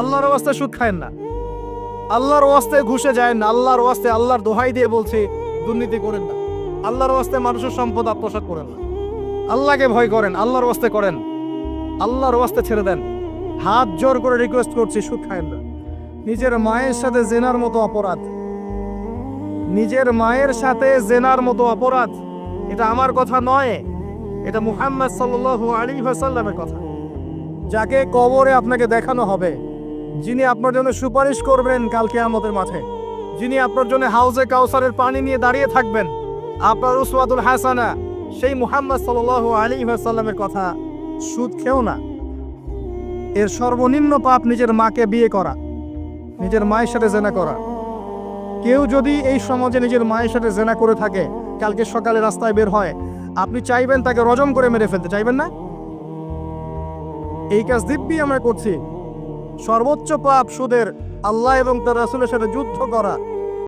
আল্লাহর ওয়াস্তে সুদ খায়েন না, আল্লাহর ওয়াস্তে ঘুষে যায় না, আল্লাহর ওয়াস্তে আল্লাহর দোহাই দিয়ে বলছে দুর্নীতি করেন না, আল্লাহর ওয়াস্তে মানুষের সম্পদ আত্মসাৎ করেন না, আল্লাহকে ভয় করেন, আল্লাহর ওয়াস্তে করেন, আল্লাহর ওয়াস্তে ছেড়ে দেন। হাত জোর করে রিকোয়েস্ট করছি, সুদ খায়েন না। নিজের মায়ের সাথে জেনার মতো অপরাধ, নিজের মায়ের সাথে জেনার মতো অপরাধ, এটা আমার কথা নয়, এটা মুহাম্মদ সাল্লাল্লাহু আলাইহি ওয়াসাল্লামের কথা, যাকে কবরে আপনাকে দেখানো হবে, যিনি আপনার জন্য সুপারিশ করবেন কাল কিয়ামতের মাঠে, যিনি আপনার জন্য হাউজে কাউসারের পানি নিয়ে দাঁড়িয়ে থাকবেন, আপনার উসওয়াতুল হাসানা, সেই মুহাম্মদ সাল্লাল্লাহু আলাইহি ওয়াসাল্লামের কথা। সুদ খেও না। এর সর্বনিম্ন পাপ নিজের মাকে বিয়ে করা, নিজের মায়ের সাথে জেনা করা। কেউ যদি এই সমাজে নিজের মায়ের সাথে জেনা করে থাকে, কালকে সকালে রাস্তায় বের হয়, আপনি চাইবেন তাকে রজম করে মেরে ফেলতে, চাইবেন না? এই কাজ দিব্যি আমরা করছি। সর্বোচ্চ পাপ সুদের, আল্লাহ এবং তার রাসূলের সাথে যুদ্ধ করা।